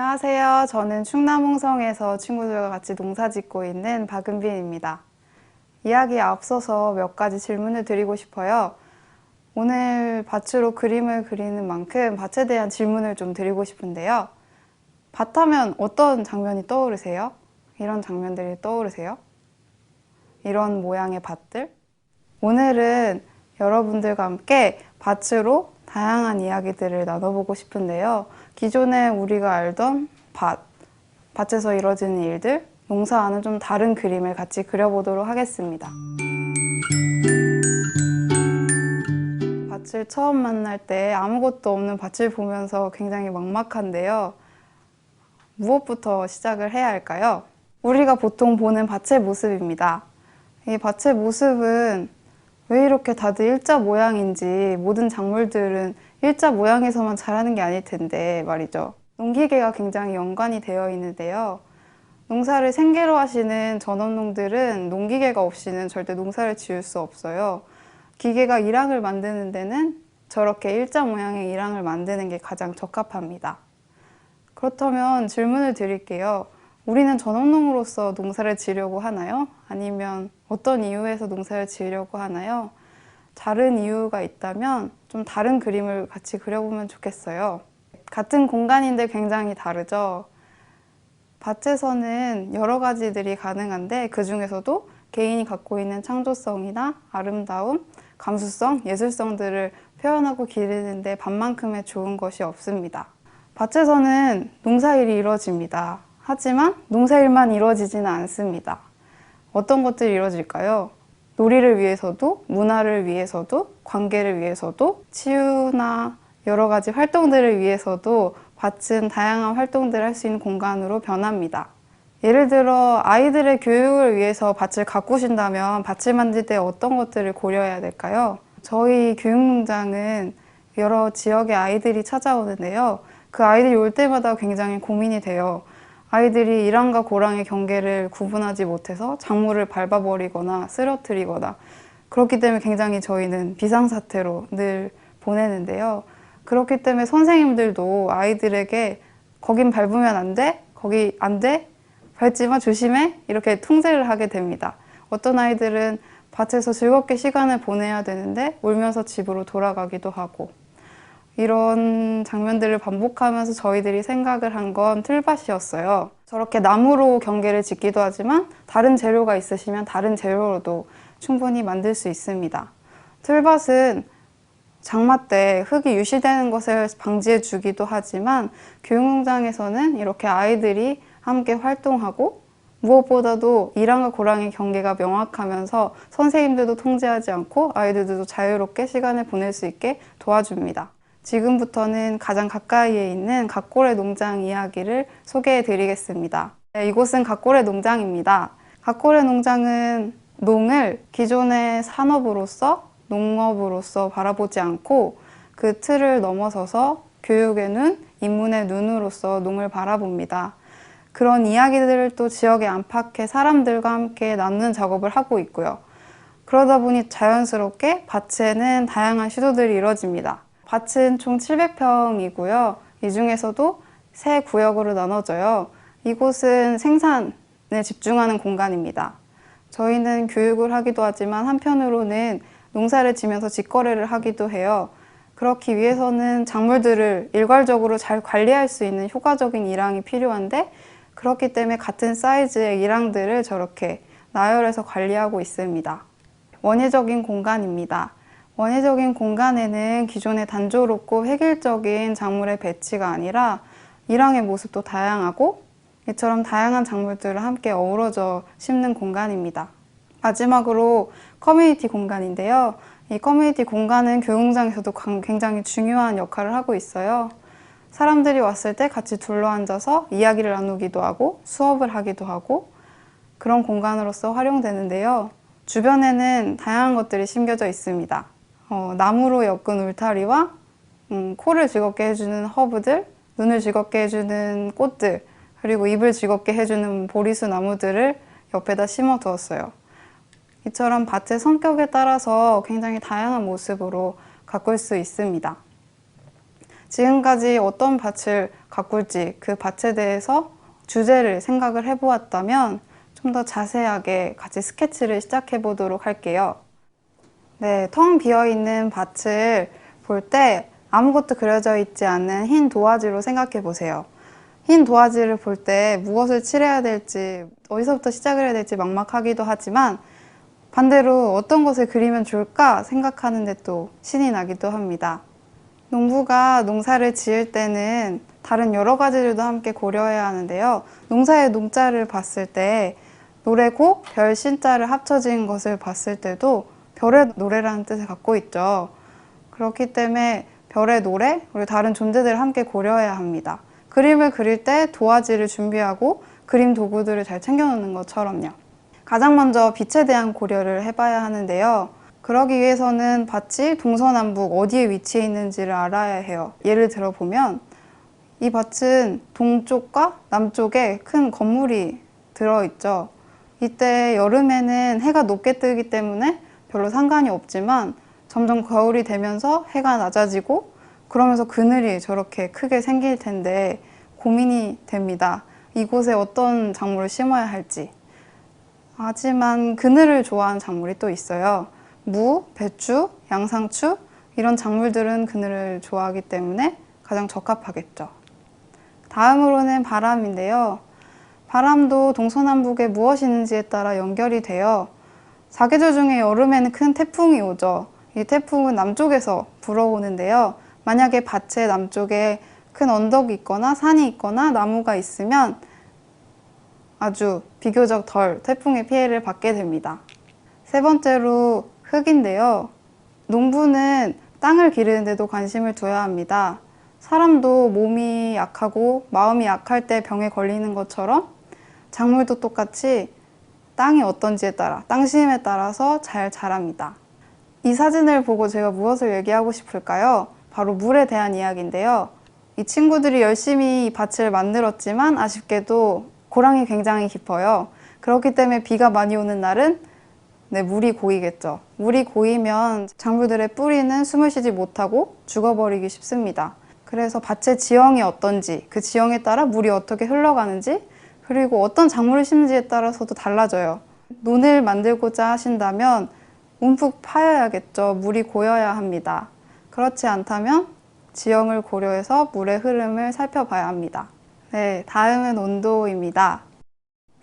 안녕하세요. 저는 충남 홍성에서 친구들과 같이 농사 짓고 있는 박은빈입니다. 이야기에 앞서서 몇 가지 질문을 드리고 싶어요. 오늘 밭으로 그림을 그리는 만큼 밭에 대한 질문을 좀 드리고 싶은데요. 밭하면 어떤 장면이 떠오르세요? 이런 장면들이 떠오르세요? 이런 모양의 밭들? 오늘은 여러분들과 함께 밭으로 다양한 이야기들을 나눠보고 싶은데요. 기존에 우리가 알던 밭에서 이루어지는 일들, 농사와는 좀 다른 그림을 같이 그려보도록 하겠습니다. 밭을 처음 만날 때 아무것도 없는 밭을 보면서 굉장히 막막한데요. 무엇부터 시작을 해야 할까요? 우리가 보통 보는 밭의 모습입니다. 이 밭의 모습은 왜 이렇게 다들 일자 모양인지, 모든 작물들은 일자 모양에서만 자라는 게 아닐 텐데 말이죠. 농기계가 굉장히 연관이 되어 있는데요. 농사를 생계로 하시는 전업농들은 농기계가 없이는 절대 농사를 지을 수 없어요. 기계가 일항을 만드는 데는 저렇게 일자 모양의 일항을 만드는 게 가장 적합합니다. 그렇다면 질문을 드릴게요. 우리는 전업농으로서 농사를 지으려고 하나요? 아니면 어떤 이유에서 농사를 지으려고 하나요? 다른 이유가 있다면 좀 다른 그림을 같이 그려보면 좋겠어요. 같은 공간인데 굉장히 다르죠. 밭에서는 여러 가지들이 가능한데 그 중에서도 개인이 갖고 있는 창조성이나 아름다움, 감수성, 예술성들을 표현하고 기르는데 밭만큼의 좋은 것이 없습니다. 밭에서는 농사일이 이루어집니다. 하지만 농사일만 이루어지지는 않습니다. 어떤 것들이 이루어질까요? 놀이를 위해서도, 문화를 위해서도, 관계를 위해서도, 치유나 여러 가지 활동들을 위해서도 밭은 다양한 활동들을 할 수 있는 공간으로 변합니다. 예를 들어 아이들의 교육을 위해서 밭을 가꾸신다면 밭을 만들 때 어떤 것들을 고려해야 될까요? 저희 교육농장은 여러 지역의 아이들이 찾아오는데요. 그 아이들이 올 때마다 굉장히 고민이 돼요. 아이들이 일항과 고랑의 경계를 구분하지 못해서 작물을 밟아버리거나 쓰러뜨리거나 그렇기 때문에 굉장히 저희는 비상사태로 늘 보내는데요. 그렇기 때문에 선생님들도 아이들에게 거긴 밟으면 안 돼, 거기 안 돼, 밟지 마, 조심해 이렇게 통제를 하게 됩니다. 어떤 아이들은 밭에서 즐겁게 시간을 보내야 되는데 울면서 집으로 돌아가기도 하고 이런 장면들을 반복하면서 저희들이 생각을 한 건 틀밭이었어요. 저렇게 나무로 경계를 짓기도 하지만 다른 재료가 있으시면 다른 재료로도 충분히 만들 수 있습니다. 틀밭은 장마 때 흙이 유실되는 것을 방지해 주기도 하지만 교육농장에서는 이렇게 아이들이 함께 활동하고 무엇보다도 일항과 고랑의 경계가 명확하면서 선생님들도 통제하지 않고 아이들도 자유롭게 시간을 보낼 수 있게 도와줍니다. 지금부터는 가장 가까이에 있는 갓고래 농장 이야기를 소개해 드리겠습니다. 네, 이곳은 갓고래 농장입니다. 갓고래 농장은 농을 기존의 산업으로서 농업으로서 바라보지 않고 그 틀을 넘어서서 교육의 눈, 인문의 눈으로서 농을 바라봅니다. 그런 이야기들을 또 지역에 안팎의 사람들과 함께 나누는 작업을 하고 있고요. 그러다 보니 자연스럽게 밭에는 다양한 시도들이 이루어집니다. 밭은 총 700평이고요. 이 중에서도 세 구역으로 나눠져요. 이곳은 생산에 집중하는 공간입니다. 저희는 교육을 하기도 하지만 한편으로는 농사를 지면서 직거래를 하기도 해요. 그렇기 위해서는 작물들을 일괄적으로 잘 관리할 수 있는 효과적인 일항이 필요한데 그렇기 때문에 같은 사이즈의 일항들을 저렇게 나열해서 관리하고 있습니다. 원예적인 공간입니다. 원예적인 공간에는 기존의 단조롭고 획일적인 작물의 배치가 아니라 일항의 모습도 다양하고 이처럼 다양한 작물들을 함께 어우러져 심는 공간입니다. 마지막으로 커뮤니티 공간인데요. 이 커뮤니티 공간은 교육농장에서도 굉장히 중요한 역할을 하고 있어요. 사람들이 왔을 때 같이 둘러앉아서 이야기를 나누기도 하고 수업을 하기도 하고 그런 공간으로서 활용되는데요. 주변에는 다양한 것들이 심겨져 있습니다. 나무로 엮은 울타리와 코를 즐겁게 해주는 허브들, 눈을 즐겁게 해주는 꽃들, 그리고 입을 즐겁게 해주는 보리수 나무들을 옆에다 심어 두었어요. 이처럼 밭의 성격에 따라서 굉장히 다양한 모습으로 가꿀 수 있습니다. 지금까지 어떤 밭을 가꿀지 그 밭에 대해서 주제를 생각을 해보았다면 좀 더 자세하게 같이 스케치를 시작해 보도록 할게요. 네, 텅 비어있는 밭을 볼 때 아무것도 그려져 있지 않은 흰 도화지로 생각해 보세요. 흰 도화지를 볼 때 무엇을 칠해야 될지, 어디서부터 시작을 해야 될지 막막하기도 하지만 반대로 어떤 것을 그리면 좋을까 생각하는데 또 신이 나기도 합니다. 농부가 농사를 지을 때는 다른 여러 가지들도 함께 고려해야 하는데요. 농사의 농자를 봤을 때 노래고 별 신자를 합쳐진 것을 봤을 때도 별의 노래라는 뜻을 갖고 있죠. 그렇기 때문에 별의 노래, 그리고 다른 존재들을 함께 고려해야 합니다. 그림을 그릴 때 도화지를 준비하고 그림 도구들을 잘 챙겨놓는 것처럼요. 가장 먼저 빛에 대한 고려를 해봐야 하는데요. 그러기 위해서는 밭이 동서남북 어디에 위치해 있는지를 알아야 해요. 예를 들어 보면 이 밭은 동쪽과 남쪽에 큰 건물이 들어있죠. 이때 여름에는 해가 높게 뜨기 때문에 별로 상관이 없지만 점점 겨울이 되면서 해가 낮아지고 그러면서 그늘이 저렇게 크게 생길 텐데 고민이 됩니다. 이곳에 어떤 작물을 심어야 할지. 하지만 그늘을 좋아하는 작물이 또 있어요. 무, 배추, 양상추 이런 작물들은 그늘을 좋아하기 때문에 가장 적합하겠죠. 다음으로는 바람인데요. 바람도 동서남북에 무엇이 있는지에 따라 연결이 돼요. 사계절 중에 여름에는 큰 태풍이 오죠. 이 태풍은 남쪽에서 불어오는데요. 만약에 밭의 남쪽에 큰 언덕이 있거나 산이 있거나 나무가 있으면 아주 비교적 덜 태풍의 피해를 받게 됩니다. 세 번째로 흙인데요. 농부는 땅을 기르는데도 관심을 둬야 합니다. 사람도 몸이 약하고 마음이 약할 때 병에 걸리는 것처럼 작물도 똑같이 땅이 어떤지에 따라, 땅심에 따라서 잘 자랍니다. 이 사진을 보고 제가 무엇을 얘기하고 싶을까요? 바로 물에 대한 이야기인데요. 이 친구들이 열심히 이 밭을 만들었지만 아쉽게도 고랑이 굉장히 깊어요. 그렇기 때문에 비가 많이 오는 날은 물이 고이겠죠. 물이 고이면 작물들의 뿌리는 숨을 쉬지 못하고 죽어버리기 쉽습니다. 그래서 밭의 지형이 어떤지, 그 지형에 따라 물이 어떻게 흘러가는지, 그리고 어떤 작물을 심는지에 따라서도 달라져요. 논을 만들고자 하신다면 움푹 파여야겠죠. 물이 고여야 합니다. 그렇지 않다면 지형을 고려해서 물의 흐름을 살펴봐야 합니다. 네, 다음은 온도입니다.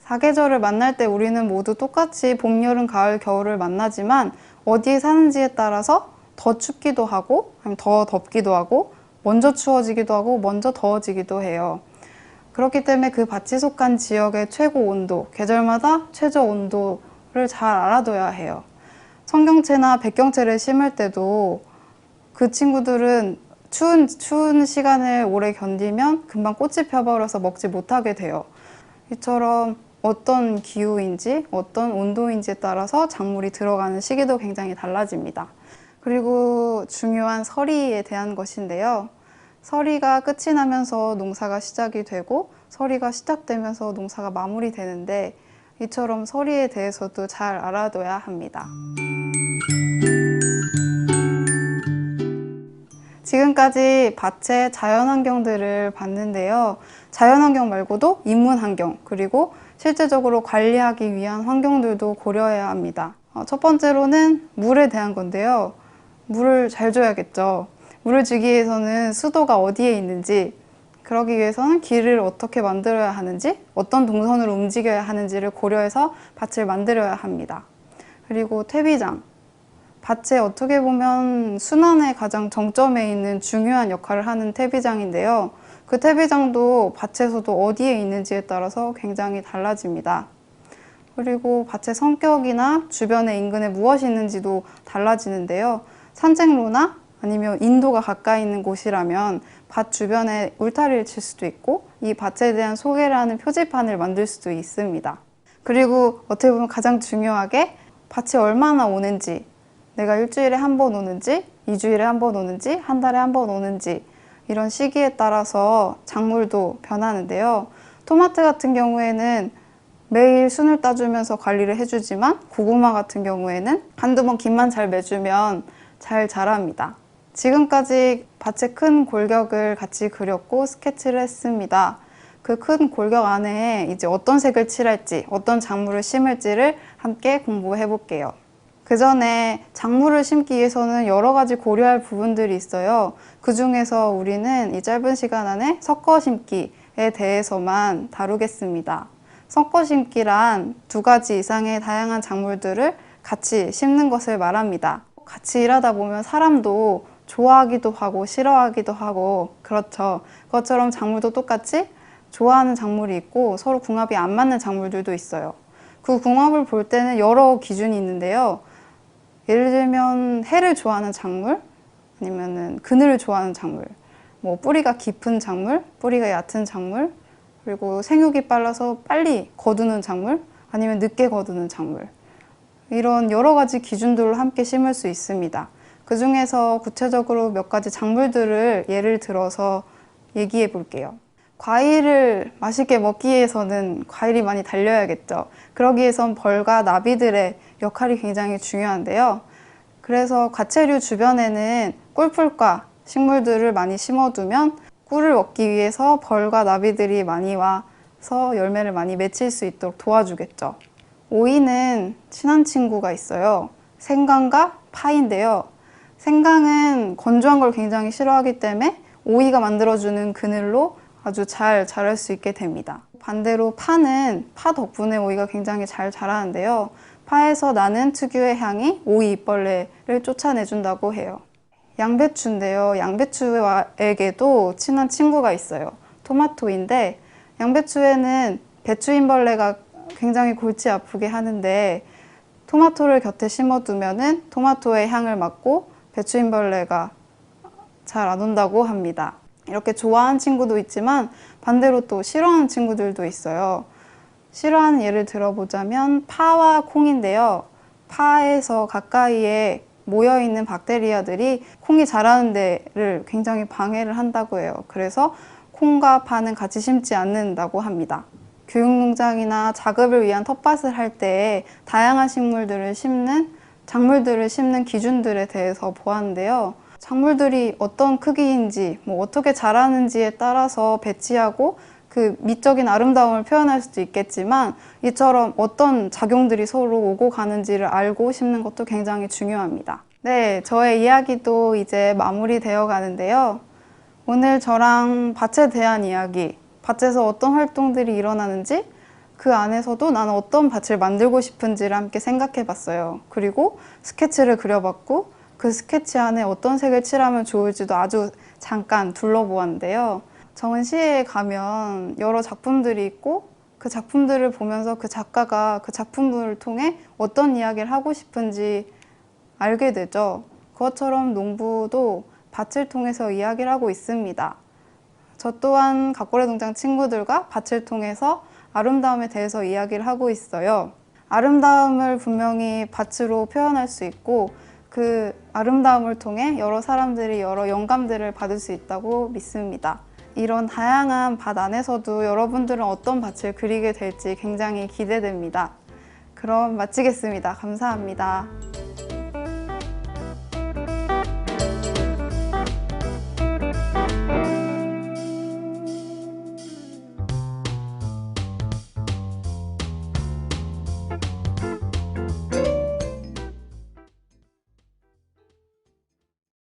사계절을 만날 때 우리는 모두 똑같이 봄, 여름, 가을, 겨울을 만나지만 어디에 사는지에 따라서 더 춥기도 하고 더 덥기도 하고 먼저 추워지기도 하고 먼저 더워지기도 해요. 그렇기 때문에 그 밭이 속한 지역의 최고 온도, 계절마다 최저 온도를 잘 알아둬야 해요. 청경채나 백경채를 심을 때도 그 친구들은 추운 시간을 오래 견디면 금방 꽃이 펴버려서 먹지 못하게 돼요. 이처럼 어떤 기후인지 어떤 온도인지에 따라서 작물이 들어가는 시기도 굉장히 달라집니다. 그리고 중요한 서리에 대한 것인데요. 서리가 끝이 나면서 농사가 시작이 되고 서리가 시작되면서 농사가 마무리되는데 이처럼 서리에 대해서도 잘 알아둬야 합니다. 지금까지 밭의 자연환경들을 봤는데요. 자연환경 말고도 인문환경 그리고 실제적으로 관리하기 위한 환경들도 고려해야 합니다. 첫 번째로는 물에 대한 건데요. 물을 잘 줘야겠죠. 물을 주기 위해서는 수도가 어디에 있는지, 그러기 위해서는 길을 어떻게 만들어야 하는지, 어떤 동선으로 움직여야 하는지를 고려해서 밭을 만들어야 합니다. 그리고 퇴비장. 밭에 어떻게 보면 순환의 가장 정점에 있는 중요한 역할을 하는 퇴비장인데요. 그 퇴비장도 밭에서도 어디에 있는지에 따라서 굉장히 달라집니다. 그리고 밭의 성격이나 주변의 인근에 무엇이 있는지도 달라지는데요. 산책로나 아니면 인도가 가까이 있는 곳이라면 밭 주변에 울타리를 칠 수도 있고 이 밭에 대한 소개를 하는 표지판을 만들 수도 있습니다. 그리고 어떻게 보면 가장 중요하게 밭이 얼마나 오는지, 내가 일주일에 한 번 오는지, 2주일에 한 번 오는지, 한 달에 한 번 오는지 이런 시기에 따라서 작물도 변하는데요. 토마토 같은 경우에는 매일 순을 따주면서 관리를 해주지만 고구마 같은 경우에는 한두 번 김만 잘 매주면 잘 자랍니다. 지금까지 밭의 큰 골격을 같이 그렸고 스케치를 했습니다. 그 큰 골격 안에 이제 어떤 색을 칠할지, 어떤 작물을 심을지를 함께 공부해 볼게요. 그 전에 작물을 심기 위해서는 여러 가지 고려할 부분들이 있어요. 그 중에서 우리는 이 짧은 시간 안에 섞어 심기에 대해서만 다루겠습니다. 섞어 심기란 2가지 이상의 다양한 작물들을 같이 심는 것을 말합니다. 같이 일하다 보면 사람도 좋아하기도 하고 싫어하기도 하고 그렇죠. 그것처럼 작물도 똑같이 좋아하는 작물이 있고 서로 궁합이 안 맞는 작물들도 있어요. 그 궁합을 볼 때는 여러 기준이 있는데요. 예를 들면 해를 좋아하는 작물, 아니면은 그늘을 좋아하는 작물, 뭐 뿌리가 깊은 작물, 뿌리가 얕은 작물, 그리고 생육이 빨라서 빨리 거두는 작물, 아니면 늦게 거두는 작물. 이런 여러 가지 기준들로 함께 심을 수 있습니다. 그 중에서 구체적으로 몇 가지 작물들을 예를 들어서 얘기해 볼게요. 과일을 맛있게 먹기 위해서는 과일이 많이 달려야겠죠. 그러기 위해선 벌과 나비들의 역할이 굉장히 중요한데요. 그래서 과채류 주변에는 꿀풀과 식물들을 많이 심어두면 꿀을 얻기 위해서 벌과 나비들이 많이 와서 열매를 많이 맺힐 수 있도록 도와주겠죠. 오이는 친한 친구가 있어요. 생강과 파인데요. 생강은 건조한 걸 굉장히 싫어하기 때문에 오이가 만들어주는 그늘로 아주 잘 자랄 수 있게 됩니다. 반대로 파는 파 덕분에 오이가 굉장히 잘 자라는데요. 파에서 나는 특유의 향이 오이 잎벌레를 쫓아내준다고 해요. 양배추인데요. 양배추에게도 친한 친구가 있어요. 토마토인데 양배추에는 배추인벌레가 굉장히 골치 아프게 하는데 토마토를 곁에 심어두면은 토마토의 향을 맡고 배추인벌레가 잘 안 온다고 합니다. 이렇게 좋아하는 친구도 있지만 반대로 또 싫어하는 친구들도 있어요. 싫어하는 예를 들어보자면 파와 콩인데요. 파에서 가까이에 모여있는 박테리아들이 콩이 자라는 데를 굉장히 방해를 한다고 해요. 그래서 콩과 파는 같이 심지 않는다고 합니다. 교육농장이나 작업을 위한 텃밭을 할 때 다양한 식물들을 심는, 작물들을 심는 기준들에 대해서 보았는데요. 작물들이 어떤 크기인지, 어떻게 자라는지에 따라서 배치하고 그 미적인 아름다움을 표현할 수도 있겠지만 이처럼 어떤 작용들이 서로 오고 가는지를 알고 심는 것도 굉장히 중요합니다. 네, 저의 이야기도 이제 마무리되어 가는데요. 오늘 저랑 밭에 대한 이야기, 밭에서 어떤 활동들이 일어나는지 그 안에서도 나는 어떤 밭을 만들고 싶은지를 함께 생각해 봤어요. 그리고 스케치를 그려봤고 그 스케치 안에 어떤 색을 칠하면 좋을지도 아주 잠깐 둘러보았는데요. 정은시에 가면 여러 작품들이 있고 그 작품들을 보면서 그 작가가 그 작품들을 통해 어떤 이야기를 하고 싶은지 알게 되죠. 그것처럼 농부도 밭을 통해서 이야기를 하고 있습니다. 저 또한 각고래농장 친구들과 밭을 통해서 아름다움에 대해서 이야기를 하고 있어요. 아름다움을 분명히 밭으로 표현할 수 있고 그 아름다움을 통해 여러 사람들이 여러 영감들을 받을 수 있다고 믿습니다. 이런 다양한 밭 안에서도 여러분들은 어떤 밭을 그리게 될지 굉장히 기대됩니다. 그럼 마치겠습니다. 감사합니다.